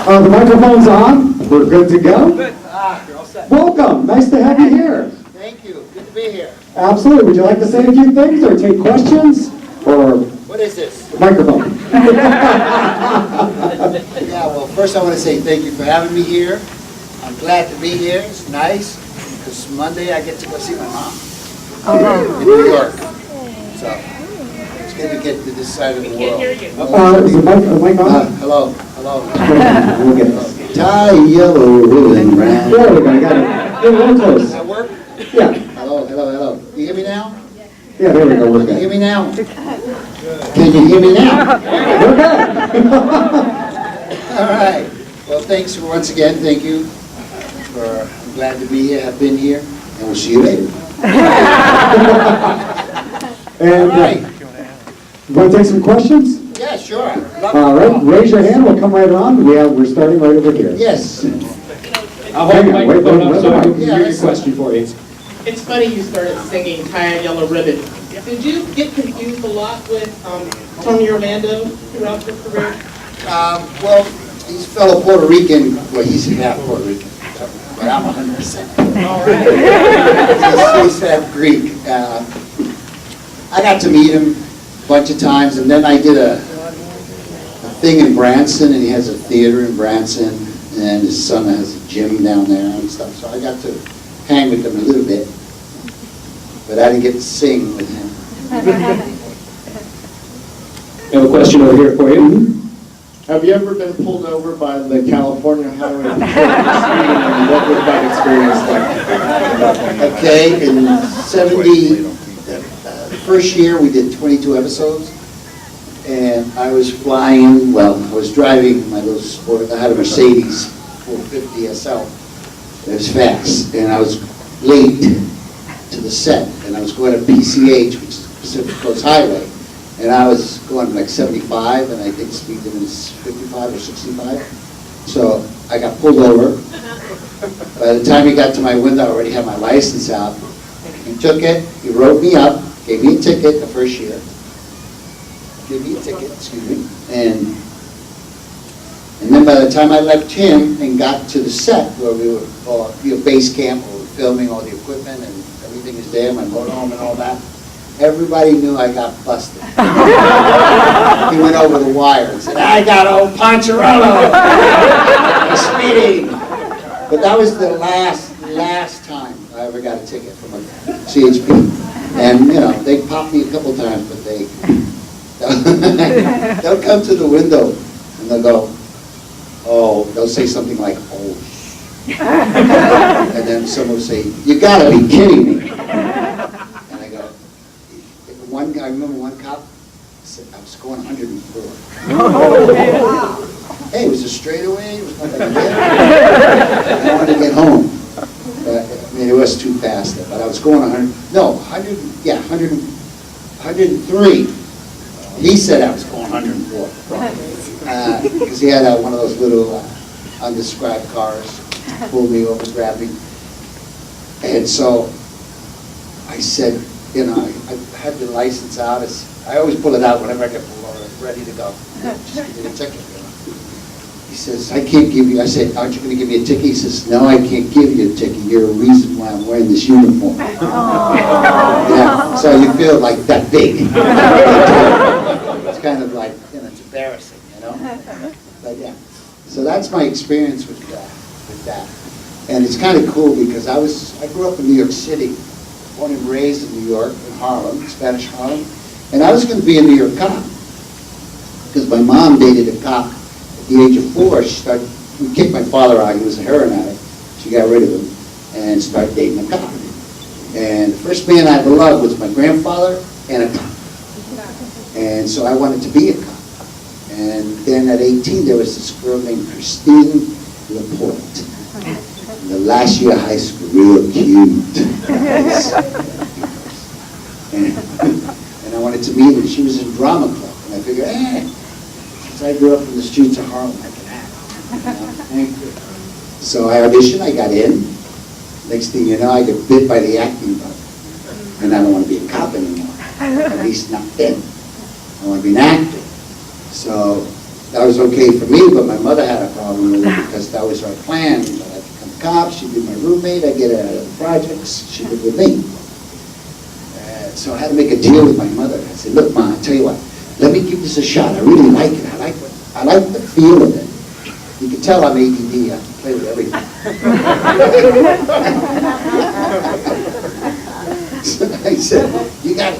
The microphone's on. We're good to go. Good. You're all set. Welcome. Nice to have you here. Thank you. Good to be here. Absolutely. Would you like to say a few things or take questions? Or What is this? microphone. Yeah, well, first I want to say thank you for having me here. I'm glad to be here. It's nice because Monday I get to go see my mom in New York. So it's good to get to this side of the world. Is the mic on? Hello. We'll get it. Tie yellow ribbon round. There we go. I got it. Get a little Does close. that work? Yeah. Hello. You hear me now? Yeah, there we go. We're Can you hear good. me now? Can you hear me now? We're good. All right. Well, thanks once again. Thank you. I'm glad to be here. I've been here, and we'll see you later. And All right. you want to take some questions? Yeah, sure. All right. Raise your hand. We'll come right on. We're starting right over here. Yes. I'll hold the Hang on, microphone wait, up so I can yeah, hear your that's- question for you. It's funny you started singing Tie a Yellow Ribbon. Did you get confused a lot with Tony Orlando throughout your career? Well, he's fellow Puerto Rican. Well, he's half Puerto Rican, but I'm 100%. All right. He's half Greek. I got to meet him a bunch of times, and then I did a thing in Branson, and he has a theater in Branson, and his son has a gym down there and stuff. So I got to hang with him a little bit, but I didn't get to sing with him. I have a question over here for you. Have you ever been pulled over by the California Highway Patrol? And what was that experience like? Okay, in 70, the first year we did 22 episodes, and I was flying, I was driving my little sport, I had a Mercedes 450 SL. It was fast, and I was late to the set, and I was going to PCH, which is Pacific Coast Highway, and I was going like 75, and I think the speed limit is 55 or 65. So I got pulled over. By the time he got to my window, I already had my license out. He took it, he wrote me up, gave me a ticket the first year. Gave me a ticket, excuse me, and then by the time I left him and got to the set where we were, base camp, where we were filming all the equipment and everything is there, my motorhome and all that, everybody knew I got busted. He went over the wire and said, "I got old Poncherello for speeding." But that was the last time I ever got a ticket from a CHP. And, they popped me a couple times, but they'll come to the window and they'll go, they'll say something like, "Oh, and then someone will say, "You gotta be kidding me." And I go, I remember one cop said, I was going 104. Hey, it was a straightaway, it was not like that. I wanted to get home. But, it was too fast, but I was going 103. He said I was going 104. Because he had one of those little undescribed cars, pulled me over, grabbed me. And so I said, I had the license out. I always pull it out whenever I get pulled over, ready to go. Just give me a ticket. He says, "I can't give you." I said, "Aren't you going to give me a ticket?" He says, "No, I can't give you a ticket. You're a reason why I'm wearing this uniform." Yeah, so you feel like that big. It's kind of like, it's embarrassing, But yeah, so that's my experience with that. And it's kind of cool because I grew up in New York City, born and raised in New York, in Harlem, Spanish Harlem, and I was going to be a New York cop because my mom dated a cop. At the age of 4, we kicked my father out. He was a heroin addict. She got rid of him and started dating a cop. And the first man I ever loved was my grandfather and a cop. And so I wanted to be a cop. And then at 18, there was this girl named Christine Laporte. In the last year of high school, real cute. And I wanted to meet her. She was in drama club. And I figured, since I grew up in the streets of Harlem, I can act. So I auditioned, I got in. Next thing you know, I get bit by the acting bug. And I don't want to be a cop anymore. At least not then. I want to be an actor. So that was okay for me, but my mother had a problem with it because that was our plan. I'd become a cop, she'd be my roommate, I'd get her out of the projects, she'd live with me. So I had to make a deal with my mother. I said, look, Ma, I'll tell you what, let me give this a shot. I really like it. I like the feel of it. You can tell I'm ADD, I can play with everything. So I said, you gotta,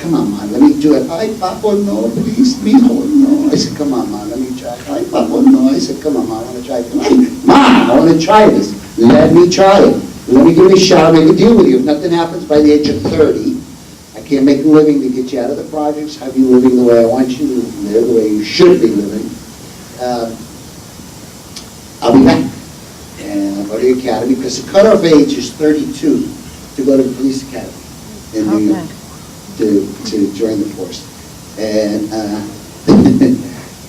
come on, Ma, let me do it. Ay, Papa, no, please, mijo, no. I said, come on, Ma, let me try. Ay, Papa, no. I said, come on, Ma, I want to try it. Ay, Ma, I want to try this. Let me try it. Let me give it a shot, make a deal with you. If nothing happens by the age of 30, I can't make a living to get you out of the projects, have you living the way I want you to live, the way you should be living. I'll be back. And I'll go to the academy, because the cutoff age is 32 to go to the police academy in New York to join the force. And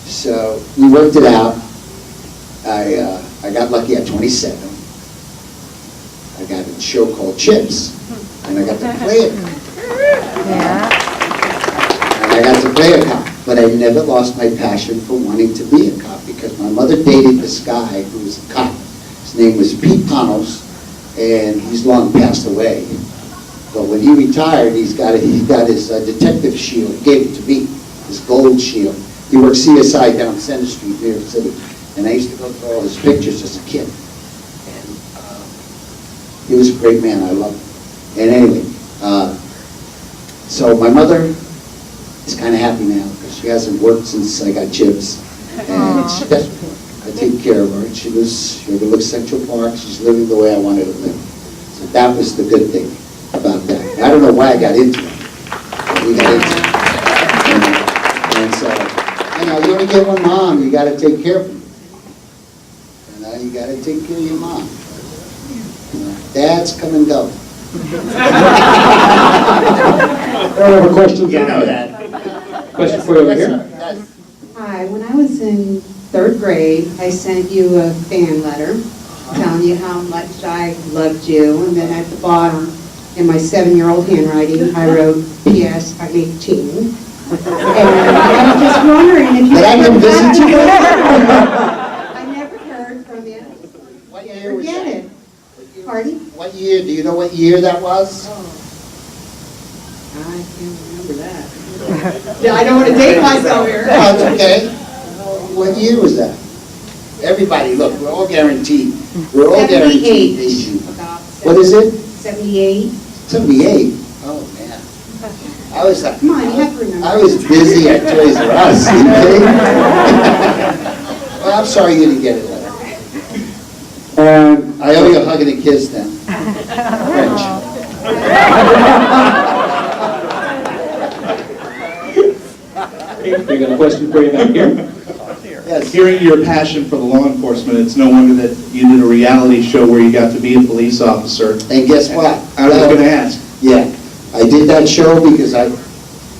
so we worked it out. I got lucky at 27. I got a show called Chips, and I got to play it. And I got to play a cop, but I never lost my passion for wanting to be a cop, because my mother dated this guy who was a cop. His name was Pete Panos, and he's long passed away. But when he retired, he got his detective shield. He gave it to me, his gold shield. He worked CSI down Center Street, New York City, and I used to go through all his pictures as a kid. He was a great man, I loved him. And anyway, so my mother is kind of happy now, because she hasn't worked since I got Chips. And I take care of her. She overlooks Central Park. She's living the way I wanted to live. So that was the good thing about that. I don't know why I got into it. We got into it. And so, you only get one mom. You got to take care of her. You got to take care of your mom. Dads come and go. I don't have a question. You know that. Question for you over here. Hi, when I was in 3rd grade, I sent you a fan letter telling you how much I loved you, and then at the bottom, in my 7-year-old handwriting, I wrote, P.S. I'm 18. And I'm just wondering if you Did I come visit you? I never heard from you. What year was Forget that? it. Pardon? What year? Do you know what year that was? I can't remember that. Yeah, I don't want to date myself here. Oh, it's okay. What year was that? Everybody, look, we're all guaranteed. We're all guaranteed. 78. Age. About What is it? 78. 78. Oh, man. I was like, Come on, you have to remember. I was busy at Toys R Us. You kidding? Well, I'm sorry you didn't get it. I owe you a hug and a kiss then. French. We got a question for you back here. Yes. Hearing your passion for the law enforcement, it's no wonder that you did a reality show where you got to be a police officer. And guess what? I was going to ask. Yeah, I did that show because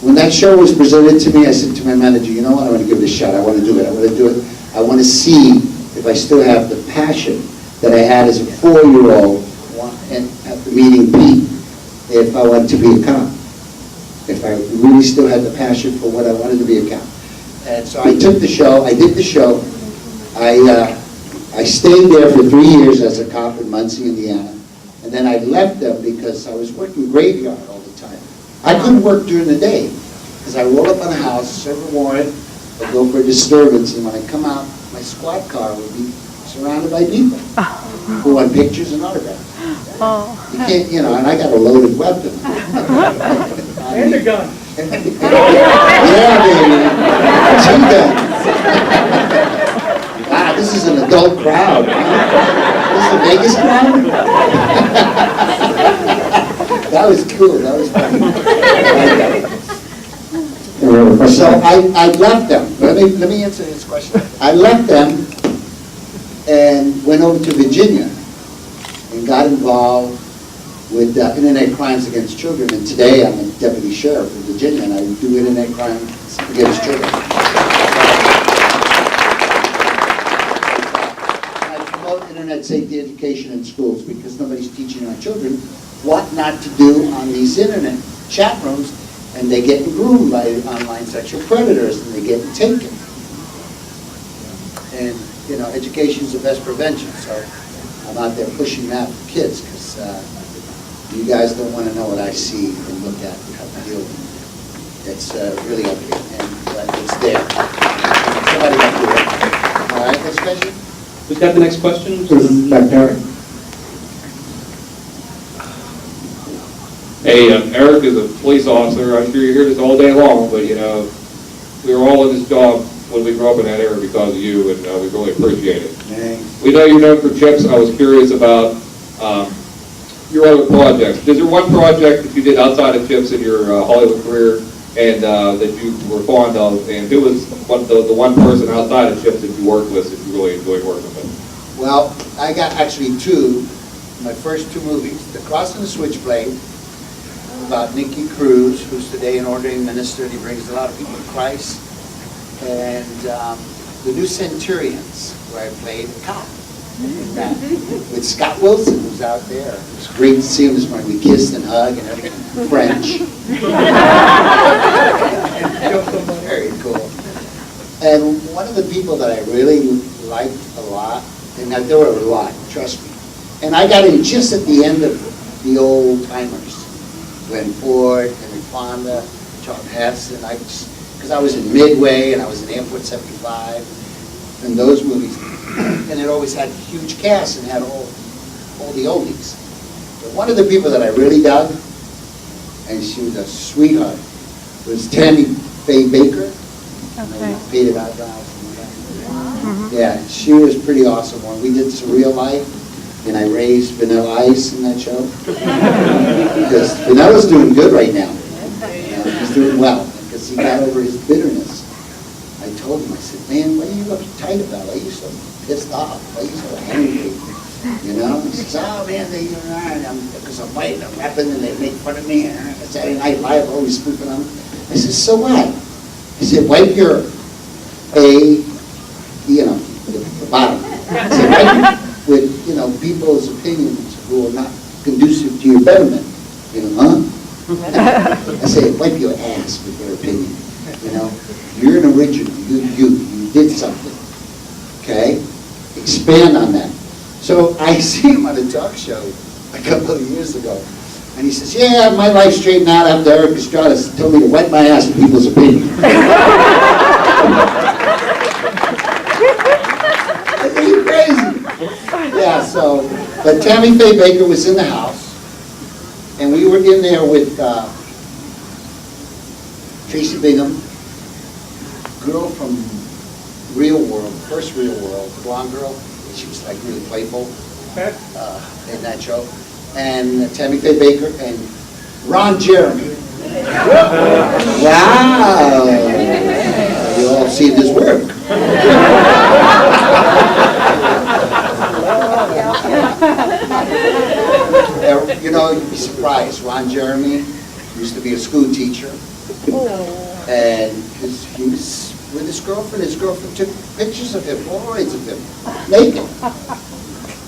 when that show was presented to me, I said to my manager, you know what, I want to give it a shot. I want to do it. I want to do it. I want to see if I still have the passion that I had as a 4-year-old and after meeting Pete, if I wanted to be a cop. If I really still had the passion for what I wanted to be a cop. And so I took the show, I did the show. I stayed there for 3 years as a cop in Muncie, Indiana. And then I left them because I was working graveyard all the time. I couldn't work during the day because I roll up on a house, serve a warrant, I'd go for a disturbance, and when I come out, my squad car would be surrounded by people who want pictures and autographs. You can't, and I got a loaded weapon. And a gun. Yeah, baby. 2 guns. Wow, this is an adult crowd. This is the Vegas crowd? That was cool. That was fun. So I left them. Let me answer this question. I left them and went over to Virginia and got involved with internet crimes against children. And today I'm a deputy sheriff in Virginia, and I do internet crimes against children. I promote internet safety education in schools because nobody's teaching our children what not to do on these internet chat rooms. and they get groomed by online sexual predators, and they get taken. And, you know, education is the best prevention, so I'm out there pushing that for kids, because you guys don't want to know what I see and look at and have to deal with. It's really ugly, and it's there. Somebody got to do it. All right, next question? Who's got the next question? This is back there. Hey, Eric is a police officer. I'm sure you hear this all day long, but you know, we were all in this job when we grew up in that area because of you, and we really appreciate it. Thanks. We know you're known for chips. I was curious about your other projects. Is there one project that you did outside of chips in your Hollywood career and that you were fond of? And who was the one person outside of chips that you worked with that you really enjoyed working with? Well, I got actually two. My first two movies, The Cross and the Switchblade, about Nicky Cruz, who's today an ordained minister, and he brings a lot of people to Christ. And The New Centurions, where I played a cop. With Scott Wilson, who's out there. It was great to see him this morning. We kissed and hugged and everything. French. Very cool. And one of the people that I really liked a lot, and there were a lot, trust me. And I got in just at the end of the old timers. Glenn Ford, Henry Fonda, Charlton Heston, because I was in Midway and I was in Airport 75, and those movies, and it always had huge casts and had all the oldies. But one of the people that I really dug, and she was a sweetheart, was Tammy Faye Baker. Okay. Paid it out down. Yeah, she was pretty awesome. When we did Surreal Life, and I raised Vanilla Ice in that show. Because Vanilla's doing good right now. He's doing well, because he got over his bitterness. I told him, I said, man, what are you uptight about? Why are you so pissed off? Why are you so angry? You know? He says, oh man, because I'm white and I'm rapping and they make fun of me. And Saturday Night Live, always spoofing on me. I said, so what? He said, wipe your the bottom. I said, wipe with, people's opinions who are not conducive to your betterment. I say, wipe your ass with their opinion. You're an original. You did something. Okay? Expand on that. So I see him on a talk show a couple of years ago, and he says, yeah, my life straightened out after Erik Estrada told me to wipe my ass with people's opinion. I think you're crazy. Yeah, so, but Tammy Faye Baker was in the house, and we were in there with Tracy Bingham, girl from Real World, first Real World, blonde girl. She was like really playful in that show. And Tammy Faye Baker and Ron Jeremy. Wow! You all seen this work. You'd be surprised. Ron Jeremy used to be a school teacher. And he was with his girlfriend. His girlfriend took pictures of him, Polaroids of him, naked.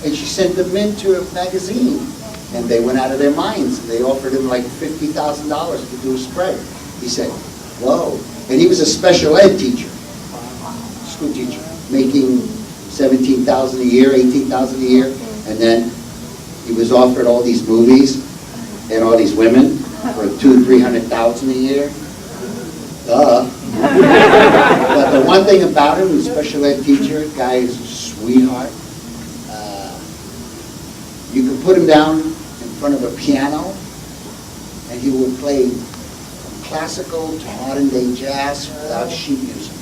And she sent them into a magazine. And they went out of their minds. And they offered him like $50,000 to do a spread. He said, whoa. And he was a special ed teacher, school teacher, making $17,000 a year, $18,000 a year. And then he was offered all these movies and all these women for $200,000-300,000 a year. Duh. But the one thing about him, he's a special ed teacher, guy is a sweetheart. You could put him down in front of a piano and he would play from classical to modern day jazz without sheet music.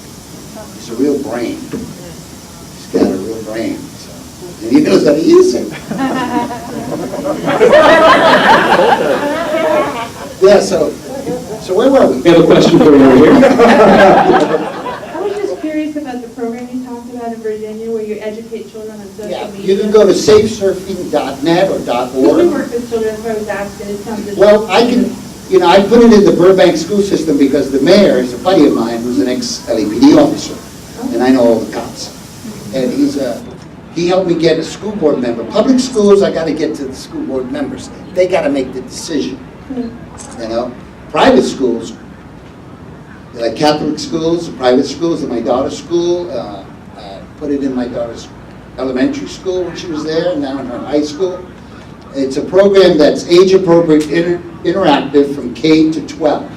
He's a real brain. He's got a real brain. So. And he knows how to use it. Yeah, so where were we? We have a question for you over here. I was just curious about the program you talked about in Virginia where you educate children on social Yeah, media. you can go to safesurfing.net or We .org. work with children, so I was asking. It sounds Well, I put it in the Burbank school system because the mayor is a buddy of mine who's an ex-LAPD officer, and I know all the cops. And he helped me get a school board member. Public schools, I got to get to the school board members. They got to make the decision, private schools, like Catholic schools, private schools, at my daughter's school, put it in my daughter's elementary school when she was there, and now in her high school. It's a program that's age-appropriate, interactive from K to 12.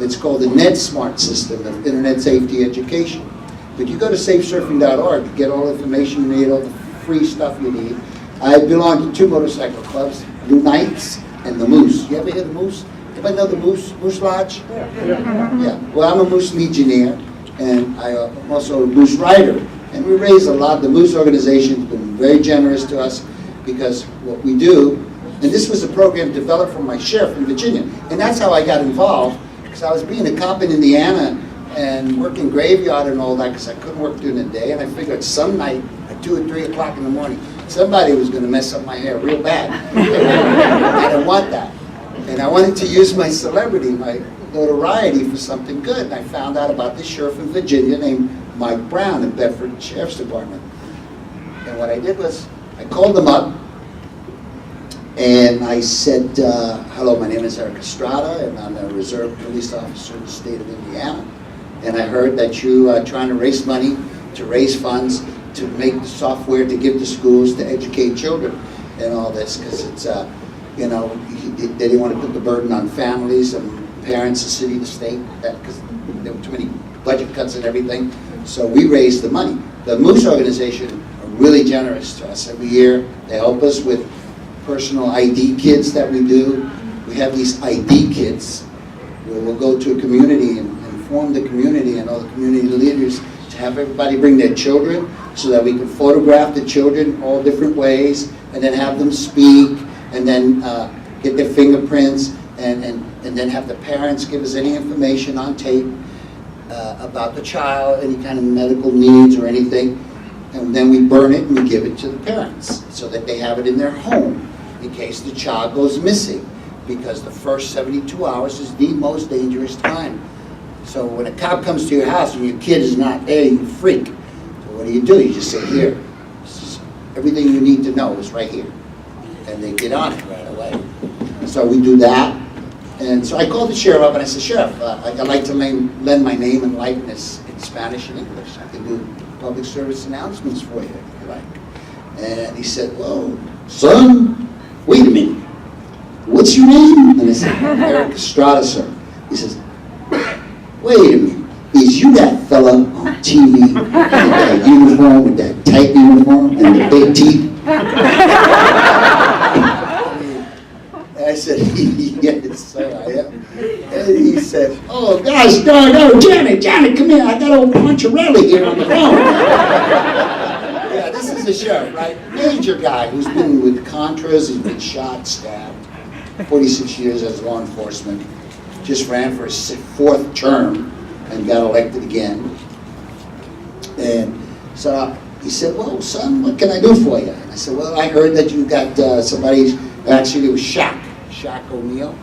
It's called the NetSmart system of Internet Safety Education. But you go to safesurfing.org to get all the information you need, all the free stuff you need. I belong to 2 motorcycle clubs, Blue Knights and the Moose. You ever hear the Moose? Anybody know the Moose Lodge? Yeah. Well, I'm a Moose Legionnaire, and I'm also a Moose Rider. And we raise a lot. The Moose organization has been very generous to us because what we do, and this was a program developed from my sheriff in Virginia, and that's how I got involved, because I was being a cop in Indiana and working graveyard and all that because I couldn't work during the day, and I figured some night at 2 or 3 o'clock in the morning, somebody was going to mess up my hair real bad. I didn't want that. And I wanted to use my celebrity, my notoriety for something good. And I found out about this sheriff in Virginia named Mike Brown in Bedford Sheriff's Department. And what I did was, I called him up, and I said, hello, my name is Erik Estrada, and I'm a reserve police officer in the state of Indiana. And I heard that you are trying to raise money, to raise funds, to make the software to give to schools to educate children and all this, because it's, you know, they didn't want to put the burden on families and parents, the city, the state, because there were too many budget cuts and everything. So we raised the money. The Moose organization are really generous to us. Every year they help us with personal ID kits that we do. We have these ID kits where we'll go to a community and inform the community and all the community leaders to have everybody bring their children so that we can photograph the children all different ways and then have them speak and then get their fingerprints and then have the parents give us any information on tape about the child, any kind of medical needs or anything, and then we burn it and we give it to the parents so that they have it in their home in case the child goes missing, because the first 72 hours is the most dangerous time. So when a cop comes to your house and your kid is not there, you freak. So what do? You just say, here, everything you need to know is right here. And they get on it right away. So we do that. And so I called the sheriff up and I said, Sheriff, I'd like to lend my name and likeness in Spanish and English. I can do public service announcements for you, if you like. And he said, whoa, son, wait a minute. What's your name? And I said, Erik Estrada, sir. He says, wait a minute. Is you that fella on TV with that uniform, with that tight uniform and the big teeth? I said, yes, sir, I am. And he said, oh, gosh darn, oh, Janet, come here. I got old Poncherelli here on the phone. Yeah, this is the sheriff, right? Major guy who's been with Contras, he's been shot, stabbed, 46 years as law enforcement. Just ran for his 4th term and got elected again. And so he said, well, son, what can I do for you? And I said, well, I heard that you got somebody, actually it was Shaq O'Neal.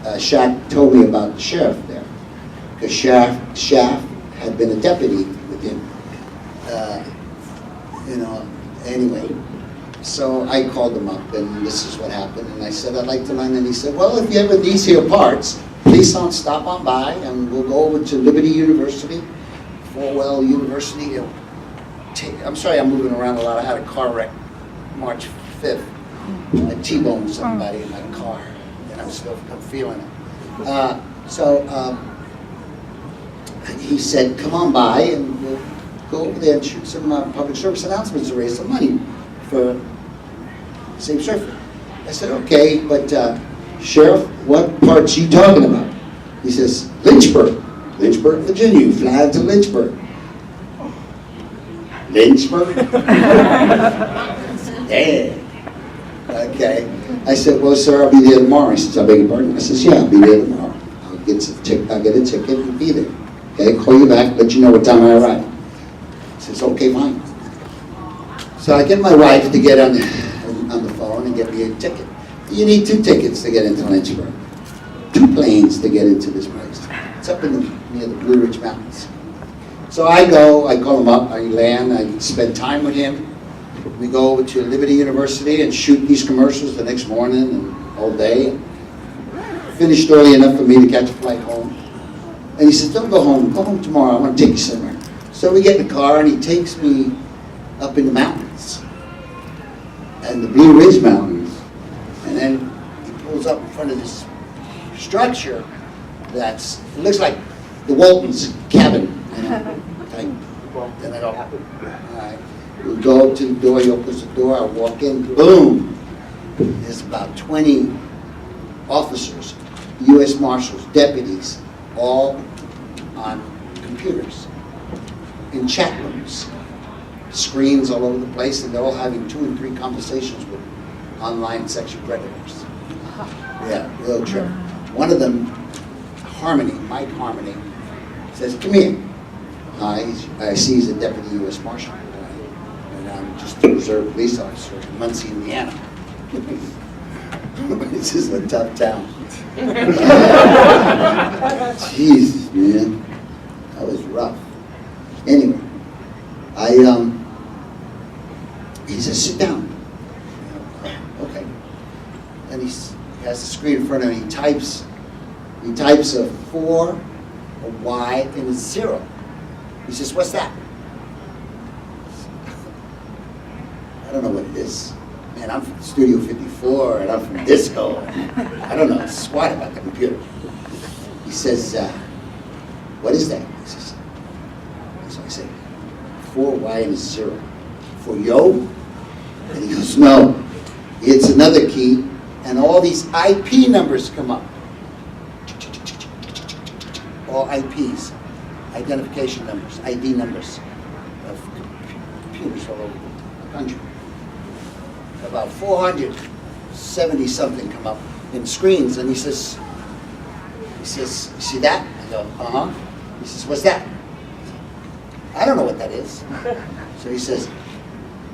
Shaq told me about the sheriff there, because Shaq had been a deputy with him. You know, anyway, so I called him up, and this is what happened. And I said, I'd like to lend. And he said, well, if you ever need here parts, please stop on by, and we'll go over to Liberty University, Falwell University. I'm sorry, I'm moving around a lot. I had a car wreck March 5th. I T-boned somebody in my car, and I'm feeling it. He said, come on by, and we'll go over there and shoot some public service announcements to raise some money for safe surfing. I said, okay, but Sheriff, what part's you talking about? He says, Lynchburg, Virginia. You fly to Lynchburg. Lynchburg? Yeah. Okay. I said, well, sir, I'll be there tomorrow. He says, I beg your pardon? I says, yeah, I'll be there tomorrow. I'll get a ticket and be there. Okay, call you back, let you know what time I arrive. He says, okay, fine. So I get my wife to get on the phone and get me a ticket. You need 2 tickets to get into Lynchburg. 2 planes to get into this place. It's up near the Blue Ridge Mountains. So I go, I call him up, I land, I spend time with him. We go over to Liberty University and shoot these commercials the next morning and all day. finished early enough for me to catch a flight home. And he says, don't go home tomorrow, I want to take you somewhere. So we get in the car and he takes me up in the mountains, and the Blue Ridge Mountains. And then he pulls up in front of this structure it looks like the Waltons' cabin, you know, type. Then I go, all right. We go up to the door, he opens the door, I walk in, boom! There's about 20 officers, U.S. Marshals, deputies, all on computers, in chat rooms, screens all over the place, and they're all having 2 and 3 conversations with online sexual predators. Yeah, real trip. One of them, Mike Harmony, says, come here. I see he's a deputy U.S. Marshal, and I'm just a reserve police officer in Muncie, Indiana. This is a tough town. Jeez, man, that was rough. Anyway, he says, sit down. Okay. And he has the screen in front of him. He types a 4, a Y, and a 0. He says, what's that? I don't know what it is. Man, I'm from Studio 54, and I'm from Disco. I don't know squat about the computer. He says, what is that? He says, so I say, 4, Y, and a 0. For yo? And he goes, no. It's another key, and all these IP numbers come up. All IPs, identification numbers, ID numbers of computers all over the country. About 470 something come up in screens, and he says, you see that? I go, uh-huh. He says, what's that? I don't know what that is. So he says,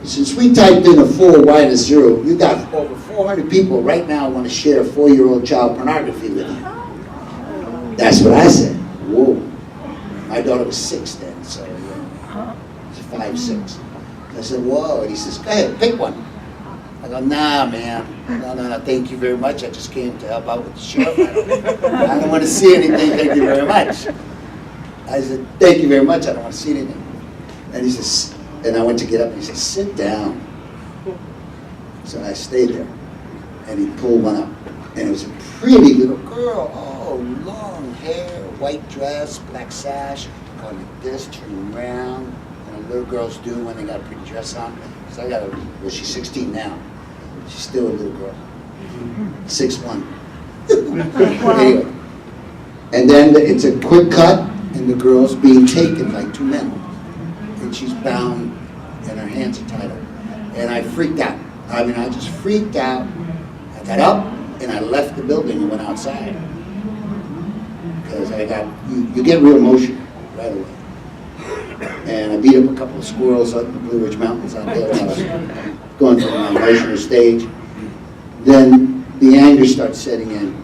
since we typed in a 4, Y, and a 0, you got over 400 people right now want to share 4-year-old child pornography with you. That's what I said. Whoa. My daughter was 6 then, so it's 5, 6. I said, whoa. And he says, go ahead, pick one. I go, nah, man. No, thank you very much. I just came to help out with the sheriff. I don't want to see anything, thank you very much. I said, thank you very much, I don't want to see anything. And he says, and I went to get up, and he said, sit down. So I stayed there, and he pulled one up. And it was a pretty little girl, long hair, white dress, black sash, going like this, turning around, and little girls do when they got a pretty dress on. So she's 16 now. She's still a little girl. 6'1". Anyway. And then it's a quick cut, and the girl's being taken by 2 men. And she's bound, and her hands are tied up. And I freaked out. I mean, I just freaked out. I got up, and I left the building and went outside. Because you get real emotional right away. And I beat up a couple of squirrels up in the Blue Ridge Mountains out there when I was going through my emotional stage. Then the anger started setting in.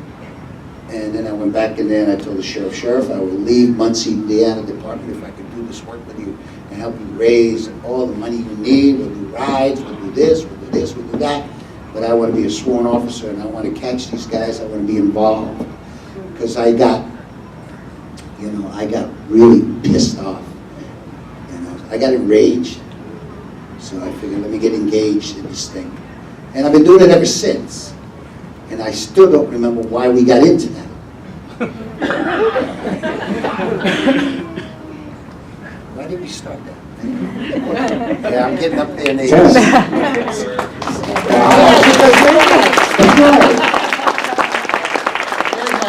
And then I went back in there and I told the sheriff, I will leave Muncie, Indiana Department if I could do this work with you and help you raise all the money you need. We'll do rides, we'll do this, we'll do this, we'll do that. But I want to be a sworn officer and I want to catch these guys. I want to be involved. Because I got really pissed off. I got enraged. So I figured, let me get engaged in this thing. And I've been doing it ever since. And I still don't remember why we got into that. Why did we start that? Yeah, I'm getting up there in age. There's my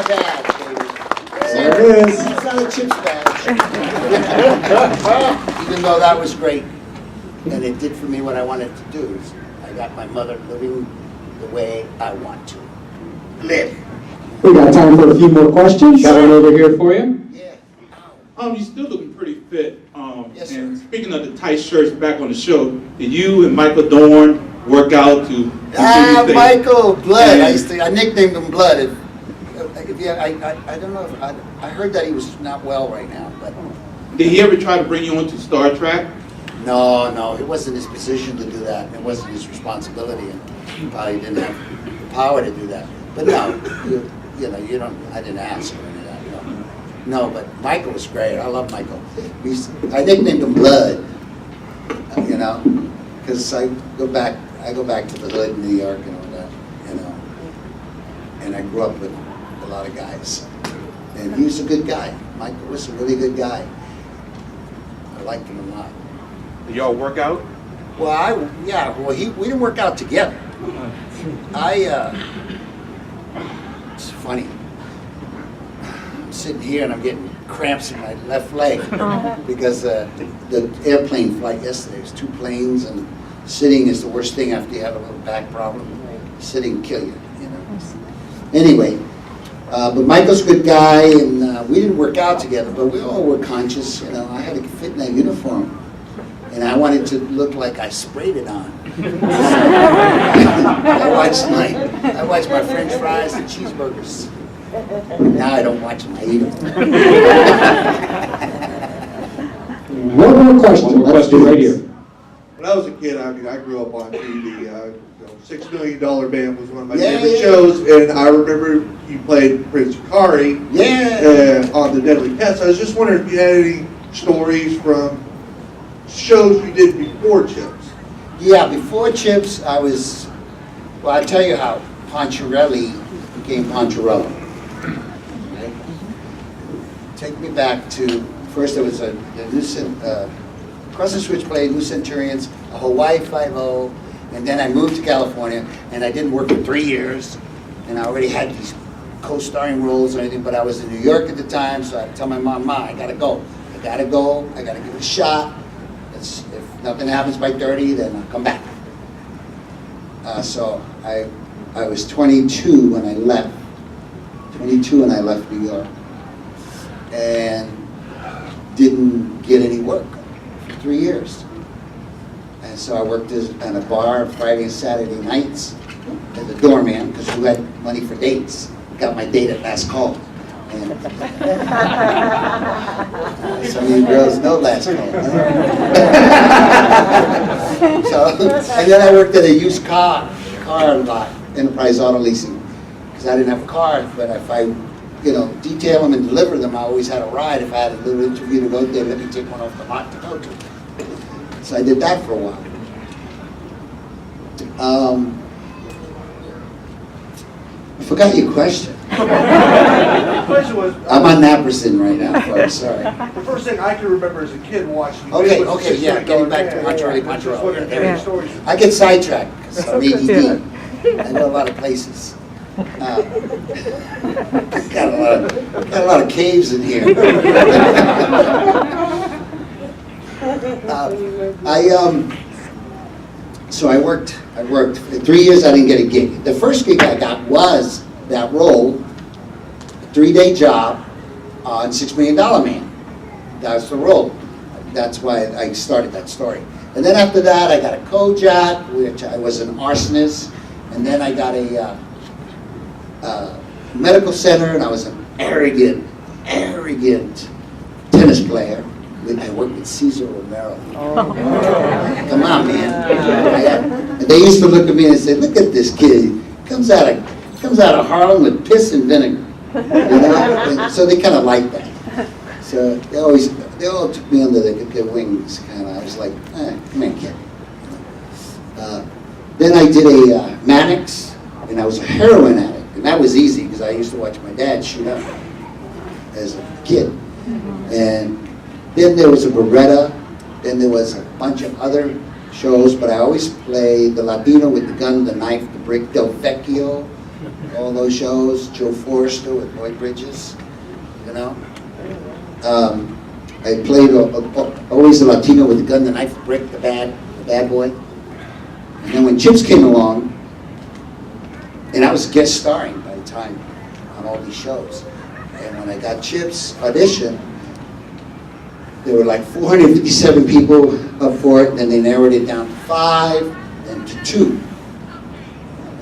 badge, baby. There it is. It's not a Chips badge. Even though that was great, and it did for me what I wanted to do. I got my mother living the way I want to live. We got time for a few more questions. Got one over here for you. Yeah. You're still looking pretty fit. Yes, sir. And speaking of the tight shirts back on the show, did you and Michael Dorn work out to things? Michael Blood. I nicknamed him Blood. I don't know if I heard that he was not well right now, but Did he ever try to bring you onto Star Trek? no, it wasn't his position to do that. It wasn't his responsibility, and he probably didn't have the power to do that. But no, you don't, I didn't ask or any of that, no. No, but Michael was great. I love Michael. I nicknamed him Blood, because I go back to the hood in New York and all that, and I grew up with a lot of guys. And he was a good guy. Michael was a really good guy. I liked him a lot. Do y'all work out? Well, we didn't work out together. It's funny. I'm sitting here and I'm getting cramps in my left leg because the airplane flight yesterday was 2 planes, and sitting is the worst thing after you have a little back problem. Sitting kill you, Anyway, but Michael's a good guy, and we didn't work out together, but we all were conscious. I had to fit in that uniform, and I wanted to look like I sprayed it on. I watched my French fries and cheeseburgers. Now I don't watch them, I eat them. One more question. One more question right here. When I was a kid, I grew up on TV. $6 Million Band was one of my Yeah, favorite yeah. shows, and I remember you played Prince Akari on the Deadly Pets. I was just wondering if you had any stories from shows you did before Chips. Yeah, before Chips, I'll tell you how Poncherelli became Poncherello. Okay? Take me back to, first there was the Cross and Switchblade, New Centurions, a Hawaii 5-0, and then I moved to California, and I didn't work for 3 years, and I already had these co-starring roles and everything, but I was in New York at the time, so I tell my mom, I gotta go, I gotta give it a shot. If nothing happens by 30, then I'll come back. So I was 22 when I left. 22 when I left New York, and didn't get any work for 3 years. And so I worked at a bar Friday and Saturday nights as a doorman, because we had money for dates. Got my date at last call. And some of you girls know last call. And then I worked at a used car lot, Enterprise Auto Leasing, because I didn't have a car. But if I, detail them and deliver them, I always had a ride. If I had a little interview to go, they let me take one off the lot to go to. So I did that for a while. I forgot your question. The question was, I'm on Naperson right now, folks, sorry. the first thing I can remember as a kid watching you Okay, was the okay, $6 yeah, Million getting back to Band. Poncherelli, Just Poncherelli, wondering yeah, if you had there any we stories. I get sidetracked because I'm ADD. I know a lot of places. Got a lot of caves in here. So I worked. 3 years I didn't get a gig. The first gig I got was that role, a 3-day job on $6 Million Man. That's the role. That's why I started that story. And then after that, I got a Kojak, which I was an arsonist. And then I got a medical center, and I was an arrogant tennis player. I worked with Cesar Romero. Come on, man. And they used to look at me and say, "Look at this kid. Comes out of Harlem with piss and vinegar." And so they kind of liked that. So they all took me under their wings. Kind of. I was like, come here, kid. Then I did a Mannix, and I was a heroin addict, and that was easy because I used to watch my dad shoot up as a kid. And then there was a Beretta, then there was a bunch of other shows, but I always played the Latino with the gun, the knife, the brick, Del Vecchio, all those shows, Joe Forrester with Lloyd Bridges, I played always the Latino with the gun, the knife, the brick, the bad boy. And then when Chips came along, and I was guest starring by the time on all these shows, and when I got Chips audition, there were like 457 people up for it, then they narrowed it down to 5, then to 2.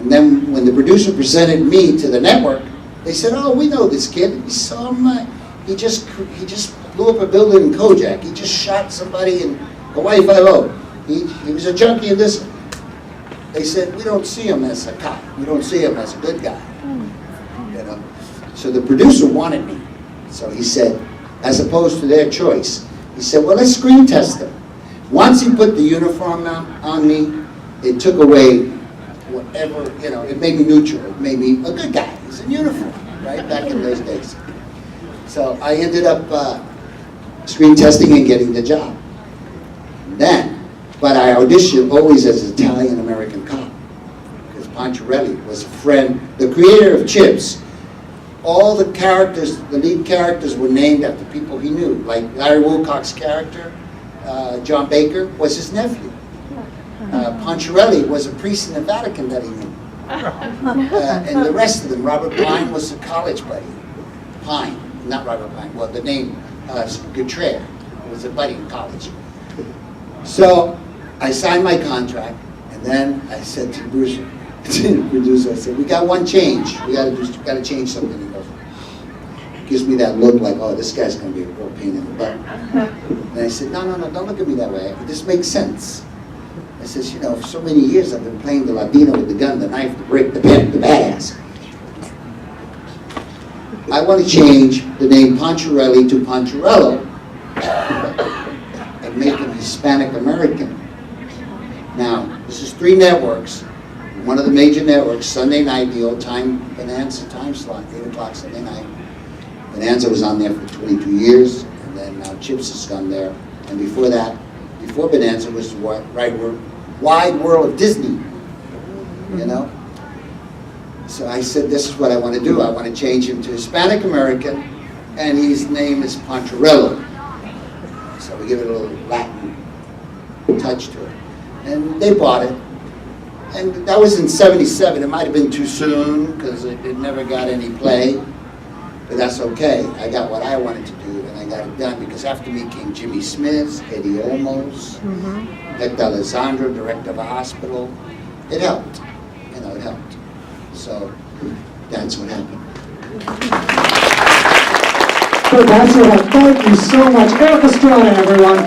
And then when the producer presented me to the network, they said, "Oh, we know this kid. We saw him. He just blew up a building in Kojak. He just shot somebody in Hawaii 5-0. He was a junkie in this." They said, "We don't see him as a cop. We don't see him as a good guy." So the producer wanted me. So he said, as opposed to their choice, he said, well, let's screen test them. Once he put the uniform on me, it took away whatever, it made me neutral. It made me a good guy. He's in uniform, right, back in those days. So I ended up screen testing and getting the job. But I auditioned always as an Italian-American cop, because Poncherelli was a friend, the creator of Chips. All the characters, the lead characters, were named after people he knew. Like Larry Wilcox's character, John Baker, was his nephew. Poncherelli was a priest in the Vatican that he knew. And the rest of them, Robert Pine was a college buddy. Pine, not Robert Pine, well, the name, Gutrere, was a buddy in college. So I signed my contract, and then I said to the producer, I said, we got one change. We got to change something. He goes, gives me that look like, oh, this guy's going to be a real pain in the butt. And I said, no, don't look at me that way. This makes sense. I says, for so many years I've been playing the Latino with the gun, the knife, the brick, the pen, the badass. I want to change the name Poncherelli to Poncherello and make him Hispanic American. Now, this is 3 networks. One of the major networks, Sunday night, the old time Bonanza time slot, 8 o'clock Sunday night. Bonanza was on there for 22 years, and then now Chips has gone there. And before that, before Bonanza was the wide world of Disney, So I said, this is what I want to do. I want to change him to Hispanic American, and his name is Poncherello. So we give it a little Latin touch to it. And they bought it. And that was in '77. It might have been too soon, because it never got any play. But that's okay. I got what I wanted to do, and I got it done, because after me came Jimmy Smith, Eddie Olmos, Hector Alessandro, director of a hospital. It helped. It helped. So that's what happened. Thank you so much. Erik Estrada, everyone.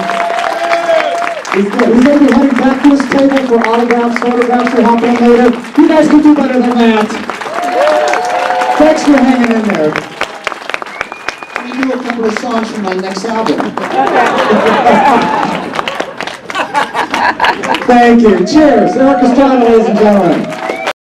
He's going to be heading back to his table for autographs, photographs are happening later. You guys can do better than that. Thanks for hanging in there. Let me do a couple of songs from my next album. Thank you. Cheers. Erik Estrada, ladies and gentlemen.